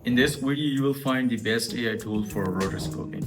In this video, you will find the best AI tool for rotoscoping.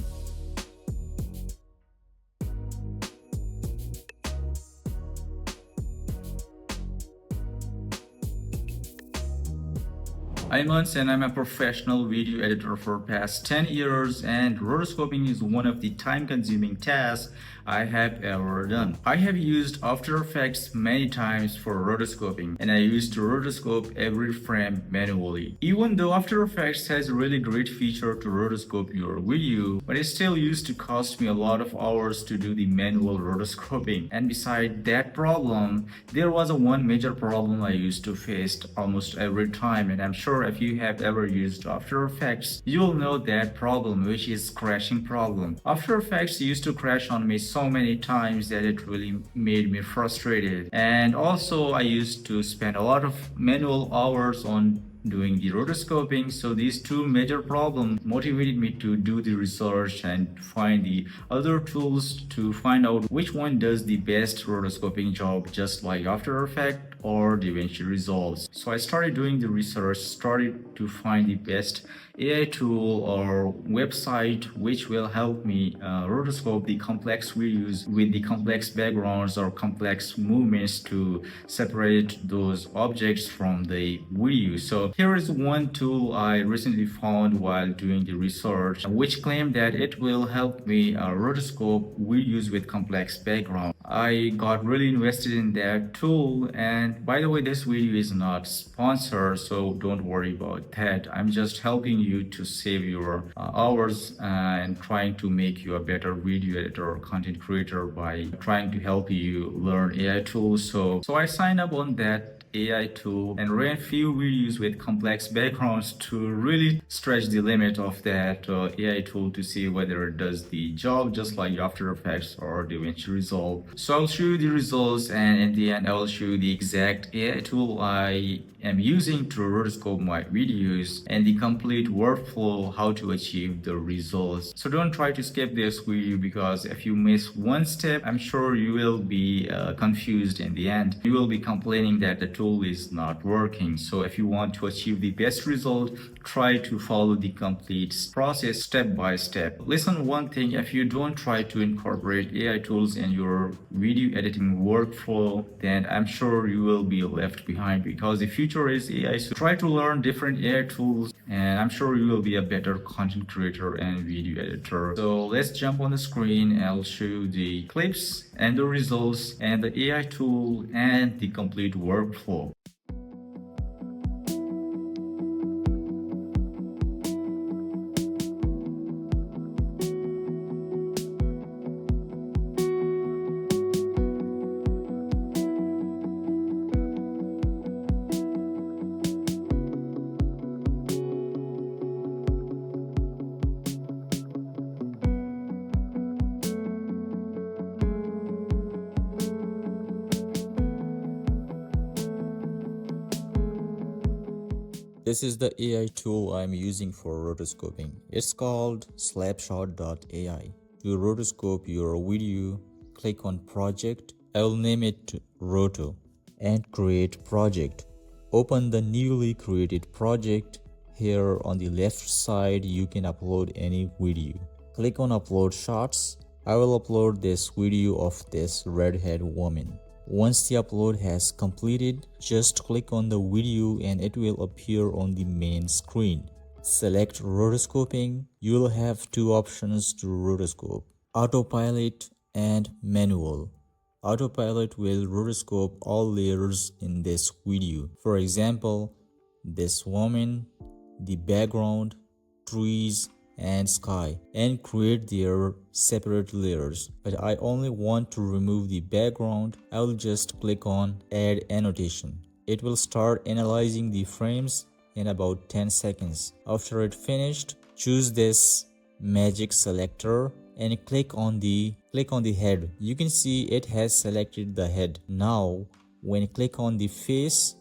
I'm Ans and I'm a professional video editor for past 10 years, and rotoscoping is one of the time-consuming tasks I have ever done. I have used After Effects many times for rotoscoping, and I used to rotoscope every frame manually. Even though After Effects has a really great feature to rotoscope your video, but it still used to cost me a lot of hours to do the manual rotoscoping. And beside that problem, there was one major problem I used to face almost every time, and I'm sure if you have ever used After Effects, you will know that problem, which is crashing problem. After Effects used to crash on me so many times that it really made me frustrated. And also I used to spend a lot of manual hours on doing the rotoscoping. So these two major problems motivated me to do the research and find the other tools to find out which one does the best rotoscoping job, just like After Effects or DaVinci Resolve. So I started doing the research, started to find the best AI tool or website which will help me rotoscope the complex videos with the complex backgrounds or complex movements to separate those objects from the video. So here is one tool I recently found while doing the research, which claimed that it will help me rotoscope videos with complex background. I got really invested in that tool, and by the way, this video is not sponsored, so don't worry about that. I'm just helping you to save your hours and trying to make you a better video editor or content creator by trying to help you learn AI tools. So I signed up on that AI tool and ran few videos with complex backgrounds to really stretch the limit of that AI tool to see whether it does the job just like After Effects or DaVinci Resolve. So I'll show you the results, and in the end I will show you the exact AI tool I am using to rotoscope my videos and the complete workflow how to achieve the results. So don't try to skip this video, because if you miss one step, I'm sure you will be confused in the end. You will be complaining that the tool is not working. So if you want to achieve the best result, try to follow the complete process step by step. Listen one thing, if you don't try to incorporate AI tools in your video editing workflow, then I'm sure you will be left behind, because the future is AI. So try to learn different AI tools, and I'm sure you will be a better content creator and video editor. So let's jump on the screen and I'll show you the clips and the results and the AI tool and the complete workflow. This is the AI tool I'm using for rotoscoping. It's called slapshot.ai. To rotoscope your video, click on project. I will name it Roto and create project. Open the newly created project. Here on the left side, you can upload any video. Click on upload shots. I will upload this video of this redhead woman. Once the upload has completed, just click on the video and it will appear on the main screen. Select rotoscoping. You will have two options to rotoscope: autopilot and manual. Autopilot will rotoscope all layers in this video. For example, this woman, the background, trees, and sky, and create their separate layers. But I only want to remove the background. I will just click on add annotation. It will start analyzing the frames in about 10 seconds. After it finished, choose this magic selector and click on the head. You can see it has selected the head. Now when click on the face,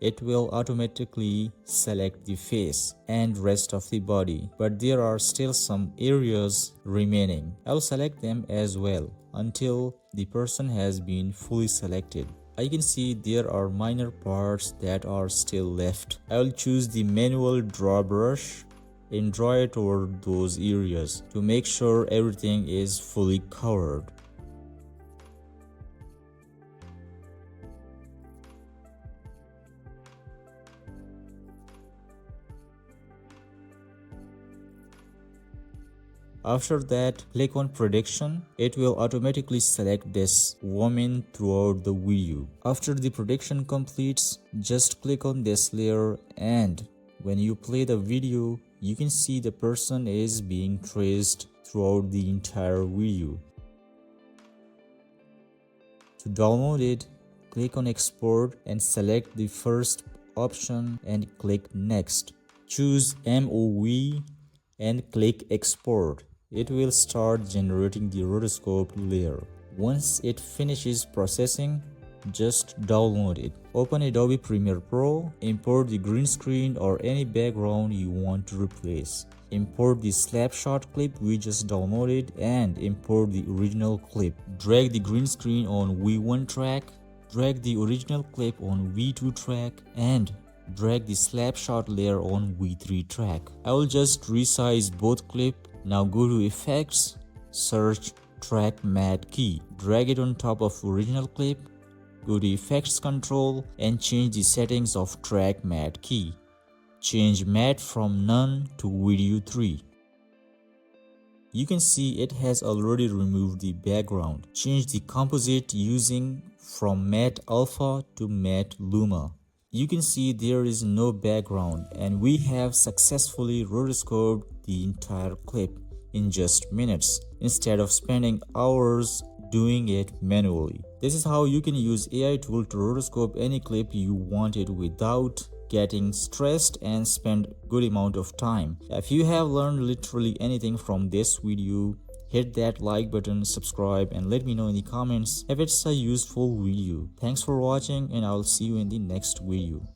it will automatically select the face and rest of the body, but there are still some areas remaining. I'll select them as well until the person has been fully selected. I can see there are minor parts that are still left. I will choose the manual draw brush and draw it over those areas to make sure everything is fully covered. After that, click on prediction. It will automatically select this woman throughout the video. After the prediction completes, just click on this layer, and when you play the video, you can see the person is being traced throughout the entire video. To download it, click on export and select the first option and click next. Choose MOV and click export. It will start generating the rotoscope layer. Once it finishes processing, just download it. Open Adobe Premiere Pro, import the green screen or any background you want to replace. Import the snapshot clip we just downloaded and import the original clip. Drag the green screen on V1 track, drag the original clip on V2 track, and drag the snapshot layer on V3 track. I will just resize both clips. Now go to Effects, search Track Matte Key. Drag it on top of original clip. Go to Effects Control and change the settings of Track Matte Key. Change Matte from None to Video 3. You can see it has already removed the background. Change the composite using from Matte Alpha to Matte Luma. You can see there is no background, and we have successfully rotoscoped the entire clip in just minutes instead of spending hours doing it manually. This is how you can use AI tool to rotoscope any clip you wanted without getting stressed and spend good amount of time. If you have learned literally anything from this video, hit that like button, subscribe, and let me know in the comments if it's a useful video. Thanks for watching, and I'll see you in the next video.